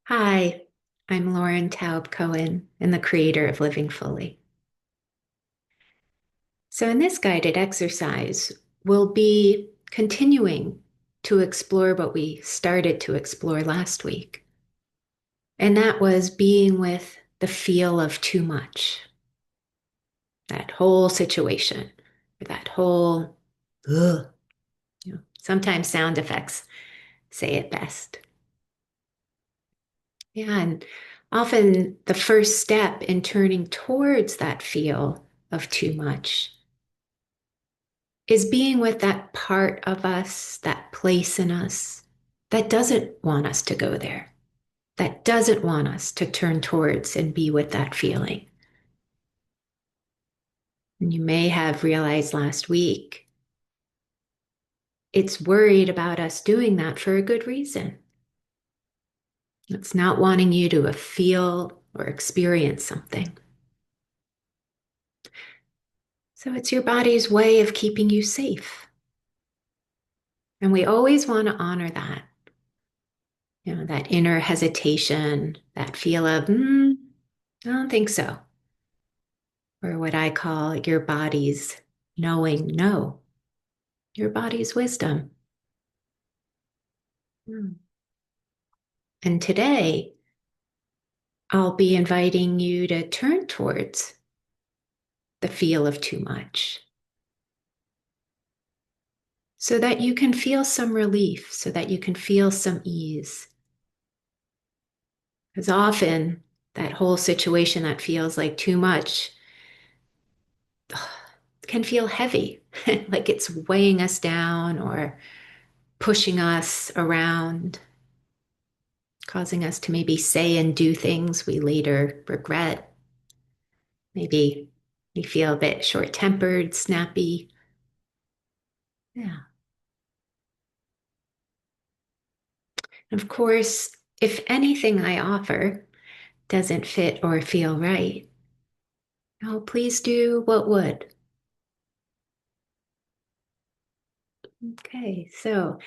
Hi, I'm Lauren Taub Cohen and the creator of Living Fully. So, in this guided exercise, we'll be continuing to explore what we started to explore last week. And that was being with the feel of too much, that whole situation, or that whole, ugh, sometimes sound effects say it best. Yeah, and often the first step in turning towards that feel of too much is being with that part of us, that place in us that doesn't want us to go there, that doesn't want us to turn towards and be with that feeling. And you may have realized last week it's worried about us doing that for a good reason. It's not wanting you to feel or experience something. So it's your body's way of keeping you safe. And we always want to honor that, that inner hesitation, that feel of, I don't think so. Or what I call your body's knowing no, your body's wisdom. Hmm. And today, I'll be inviting you to turn towards the feel of too much so that you can feel some relief, so that you can feel some ease. Because often, that whole situation that feels like too much can feel heavy, like it's weighing us down or pushing us around, causing us to maybe say and do things we later regret. Maybe we feel a bit short tempered, snappy. Yeah. Of course, if anything I offer doesn't fit or feel right, oh, please do what would. Okay, so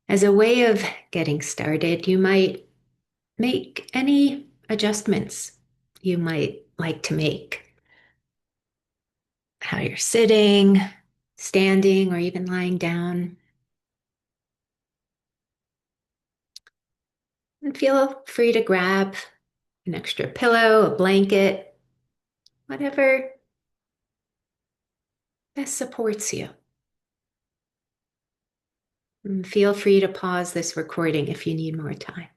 as a way of getting started, you might make any adjustments you might like to make. How you're sitting, standing, or even lying down. And feel free to grab an extra pillow, a blanket, whatever best supports you. And feel free to pause this recording if you need more time.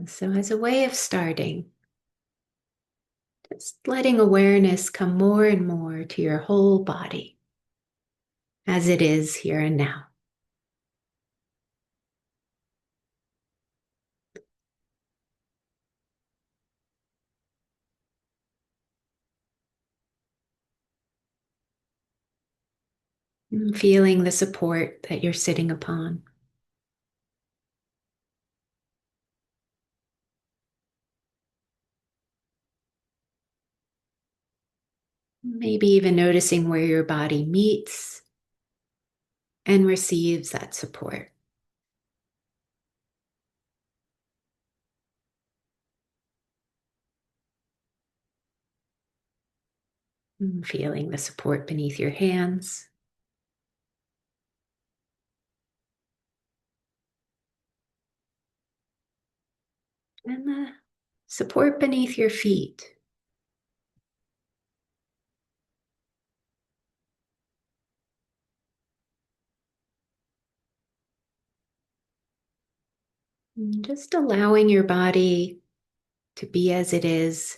So, as a way of starting, just letting awareness come more and more to your whole body as it is here and now. And feeling the support that you're sitting upon. Maybe even noticing where your body meets and receives that support. And feeling the support beneath your hands. And the support beneath your feet. And just allowing your body to be as it is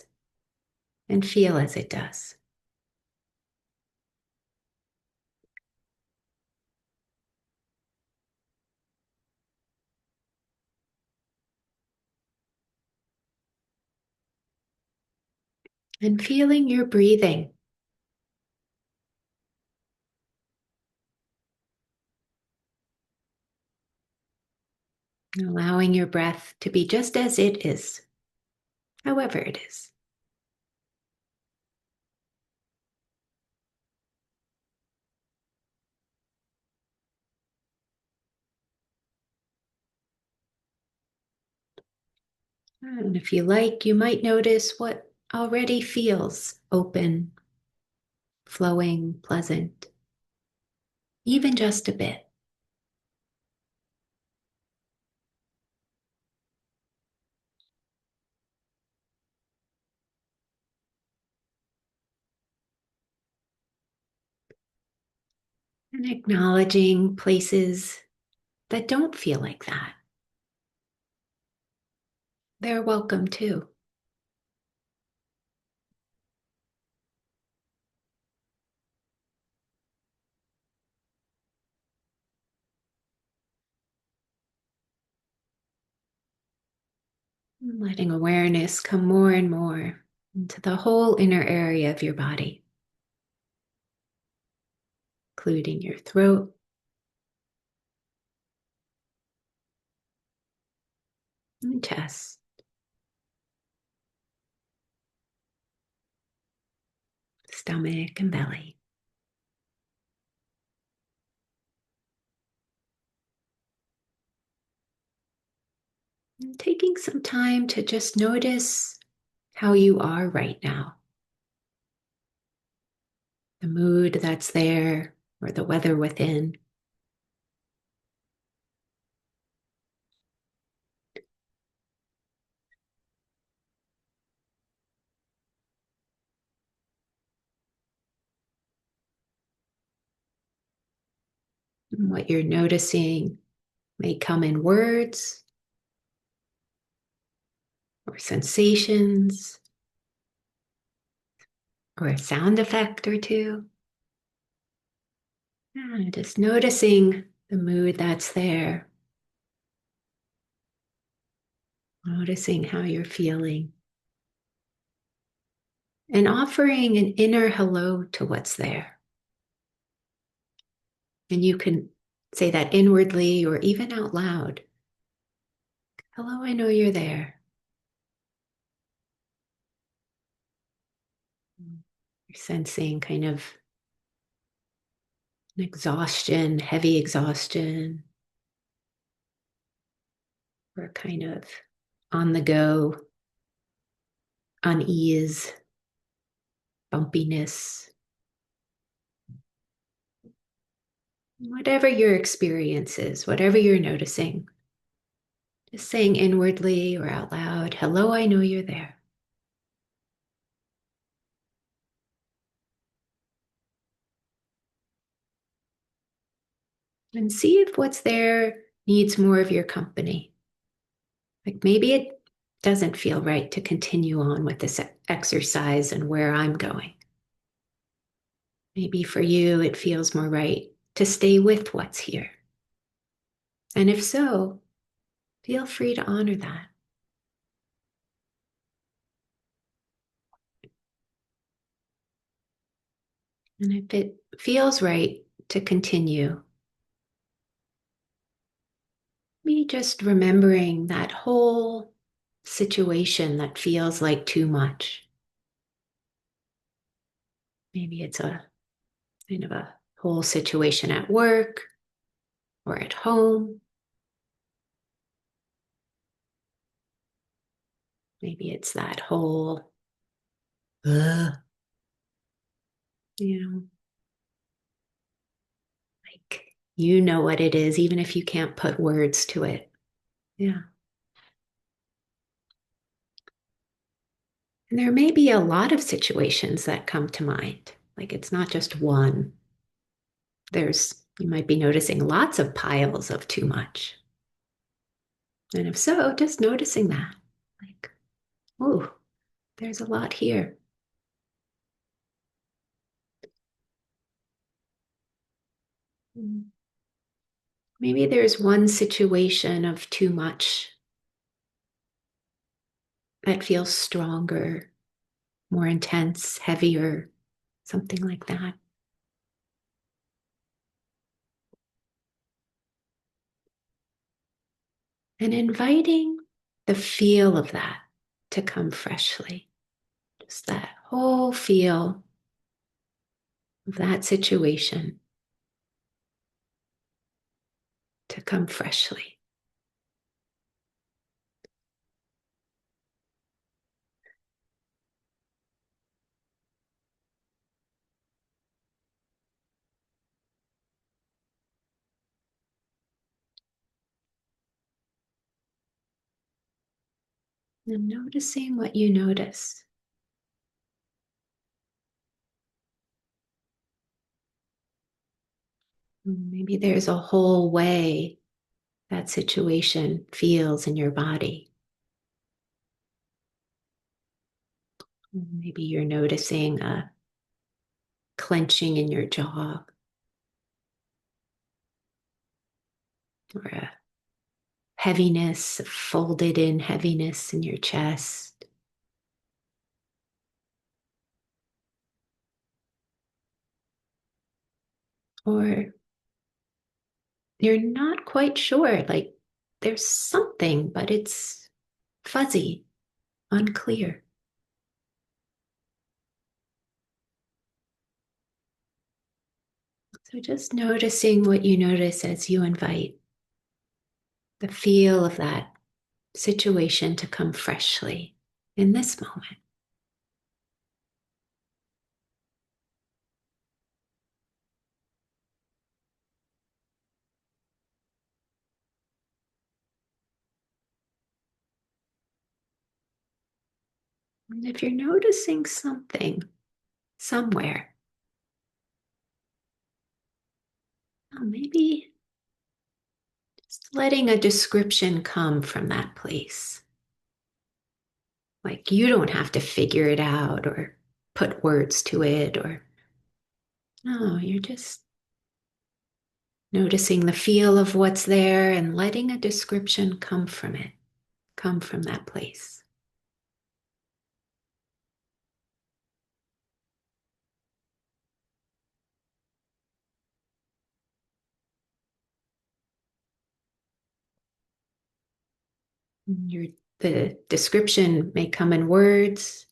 and feel as it does. And feeling your breathing. Allowing your breath to be just as it is, however it is. And if you like, you might notice what already feels open, flowing, pleasant, even just a bit. And acknowledging places that don't feel like that. They're welcome too. Letting awareness come more and more into the whole inner area of your body, including your throat, and chest, stomach, and belly. And taking some time to just notice how you are right now, the mood that's there, or the weather within. And what you're noticing may come in words or sensations or a sound effect or two. Yeah, just noticing the mood that's there, noticing how you're feeling, and offering an inner hello to what's there. And you can say that inwardly or even out loud. Hello, I know you're there. You're sensing kind of an exhaustion, heavy exhaustion, or kind of on the go unease, bumpiness, whatever your experience is, whatever you're noticing, just saying inwardly or out loud, hello, I know you're there. And see if what's there needs more of your company. Like maybe it doesn't feel right to continue on with this exercise and where I'm going. Maybe for you, it feels more right to stay with what's here. And if so, feel free to honor that. And if it feels right to continue, me just remembering that whole situation that feels like too much. Maybe it's a kind of a whole situation at work or at home. Maybe it's that whole, uh, you know, like you know what it is, even if you can't put words to it. Yeah. And there may be a lot of situations that come to mind. Like it's not just one. You might be noticing lots of piles of too much. And if so, just noticing that. Like, oh, there's a lot here. Maybe there's one situation of too much that feels stronger, more intense, heavier, something like that. And inviting the feel of that to come freshly. Just that whole feel of that situation to come freshly. And noticing what you notice. Maybe there's a whole way that situation feels in your body. Maybe you're noticing a clenching in your jaw or a heaviness, a folded in heaviness in your chest. Or you're not quite sure, like there's something, but it's fuzzy, unclear. So just noticing what you notice as you invite the feel of that situation to come freshly in this moment. And if you're noticing something somewhere, maybe just letting a description come from that place. Like you don't have to figure it out or put words to it, or no, you're just noticing the feel of what's there and letting a description come from it, come from that place. Your, the description may come in words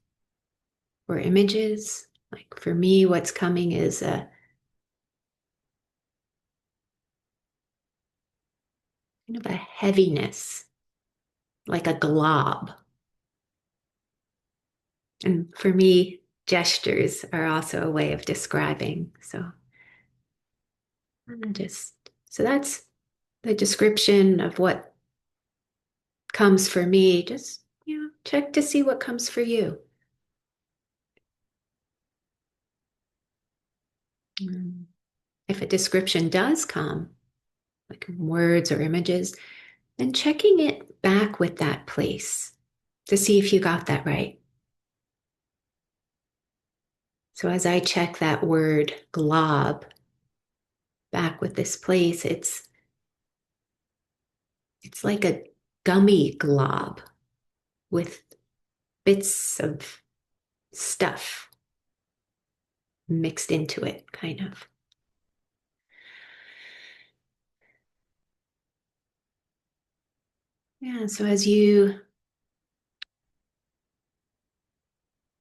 or images. Like for me, what's coming is a kind of a heaviness, like a glob. And for me, gestures are also a way of describing. So I'm just, so that's the description of what comes for me. Just, check to see what comes for you. Mm. If a description does come, like words or images, then checking it back with that place to see if you got that right. So as I check that word glob back with this place, it's like a gummy glob with bits of stuff mixed into it, kind of. Yeah, so as you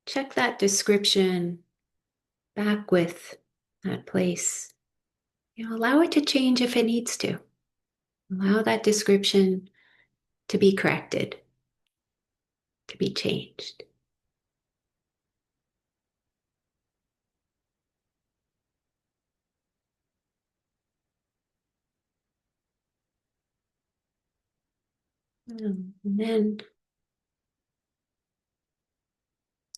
check that description back with that place, allow it to change if it needs to. Allow that description to be corrected, to be changed. And then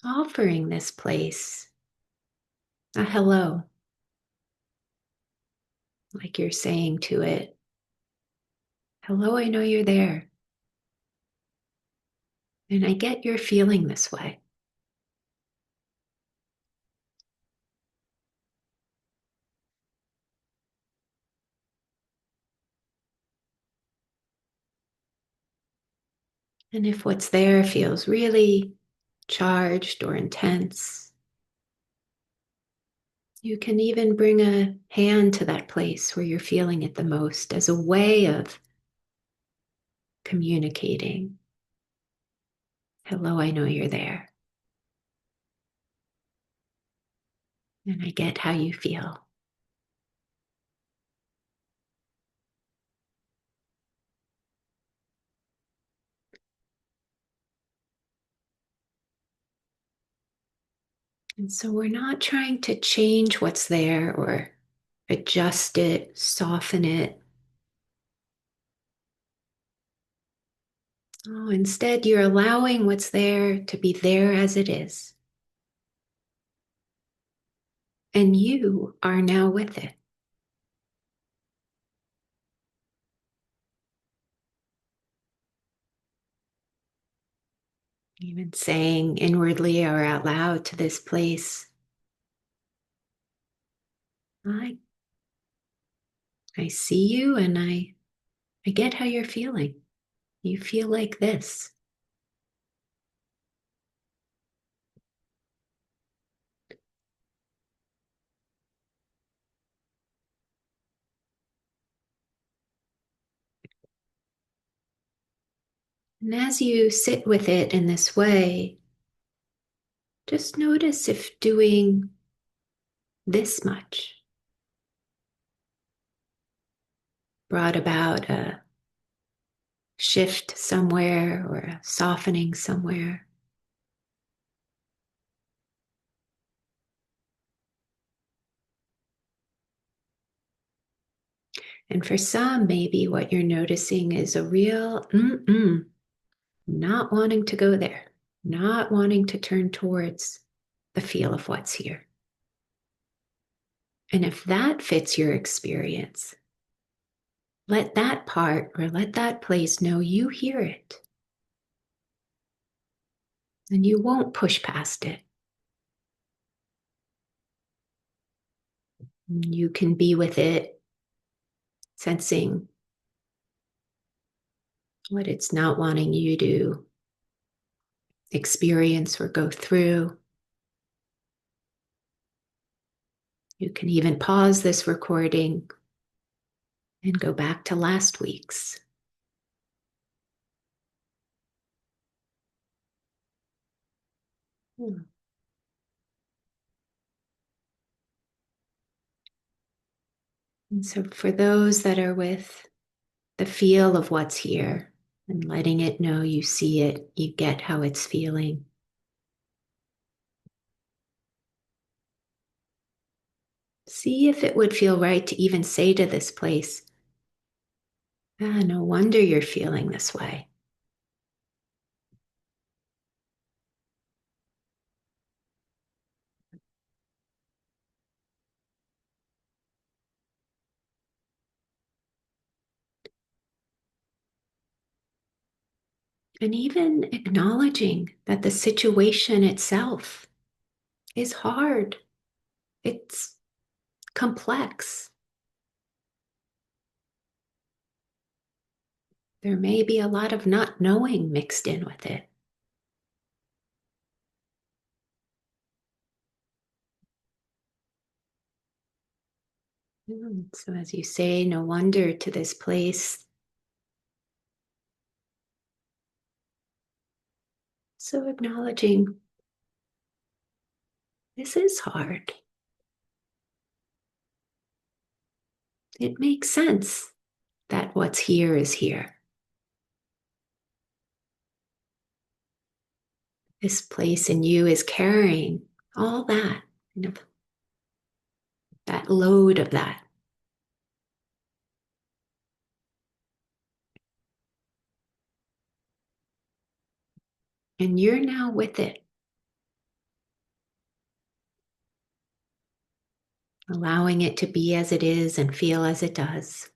offering this place a hello, like you're saying to it, hello, I know you're there. And I get you're feeling this way. And if what's there feels really charged or intense, you can even bring a hand to that place where you're feeling it the most as a way of communicating. Hello, I know you're there. And I get how you feel. And so we're not trying to change what's there or adjust it, soften it. Oh, instead, you're allowing what's there to be there as it is. And you are now with it. Even saying inwardly or out loud to this place, I, I see you and I get how you're feeling. You feel like this. And as you sit with it in this way, just notice if doing this much brought about a shift somewhere or a softening somewhere. And for some, maybe what you're noticing is a real not wanting to go there, not wanting to turn towards the feel of what's here. And if that fits your experience, let that part or let that place know you hear it and you won't push past it. You can be with it, sensing what it's not wanting you to experience or go through. You can even pause this recording and go back to last week's. And so, for those that are with the feel of what's here and letting it know you see it, you get how it's feeling. See if it would feel right to even say to this place, no wonder you're feeling this way. And even acknowledging that the situation itself is hard, it's complex. There may be a lot of not knowing mixed in with it. So, as you say, no wonder to this place. So, acknowledging this is hard. It makes sense that what's here is here. This place in you is carrying all that, that load of that. And you're now with it, allowing it to be as it is and feel as it does.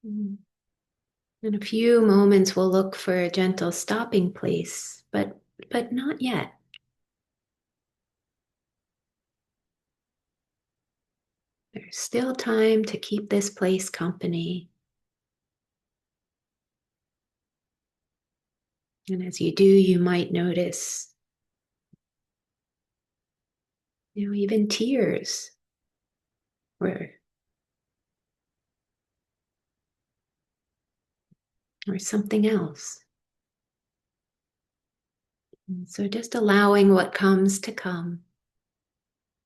In a few moments, we'll look for a gentle stopping place, but not yet. There's still time to keep this place company. And as you do, you might notice, even tears or, or something else. And so just allowing what comes to come.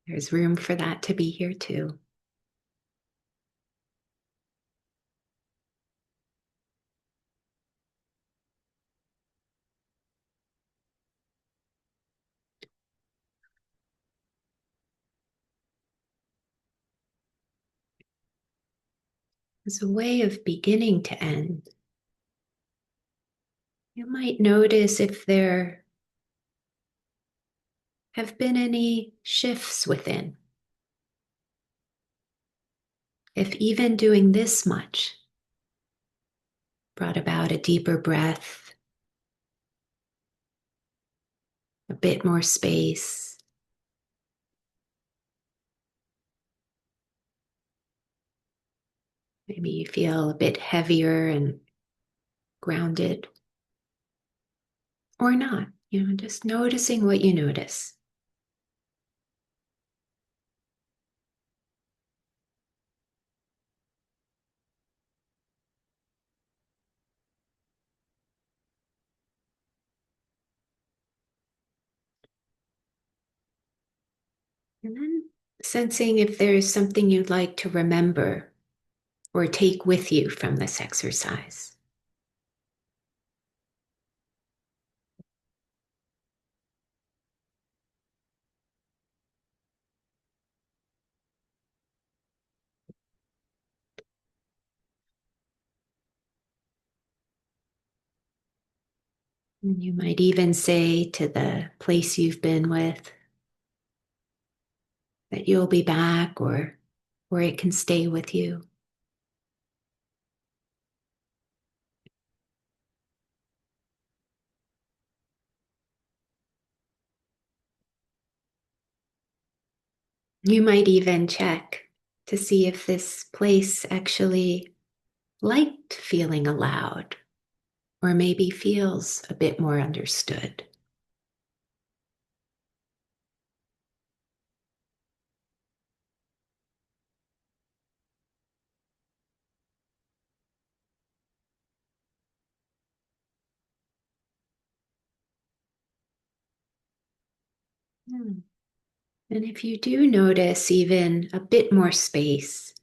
There's room for that to be here too. as a way of beginning to end, you might notice if there have been any shifts within. If even doing this much brought about a deeper breath, a bit more space, maybe you feel a bit heavier and grounded, or not, just noticing what you notice. And then sensing if there's something you'd like to remember or take with you from this exercise. And you might even say to the place you've been with that you'll be back or it can stay with you. You might even check to see if this place actually liked feeling allowed or maybe feels a bit more understood. Hmm. And if you do notice even a bit more space,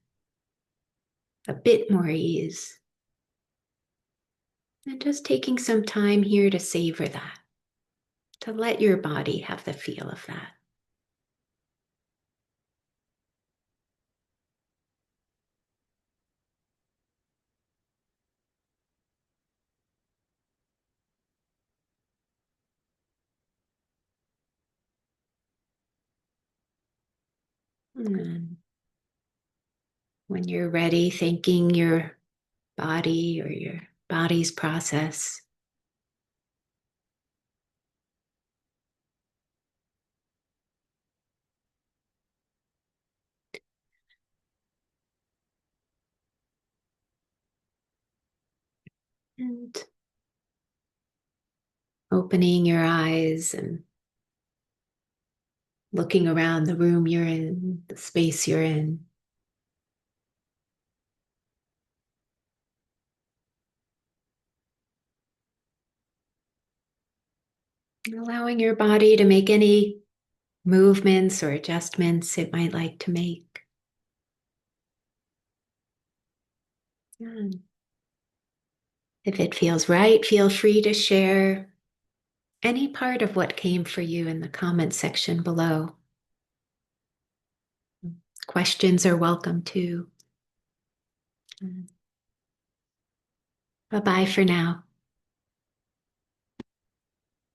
a bit more ease, and just taking some time here to savor that, to let your body have the feel of that. And when you're ready, thanking your body or your body's process, and opening your eyes and looking around the room you're in, the space you're in. And allowing your body to make any movements or adjustments it might like to make. And if it feels right, feel free to share any part of what came for you in the comment section below. Questions are welcome too. Bye bye for now.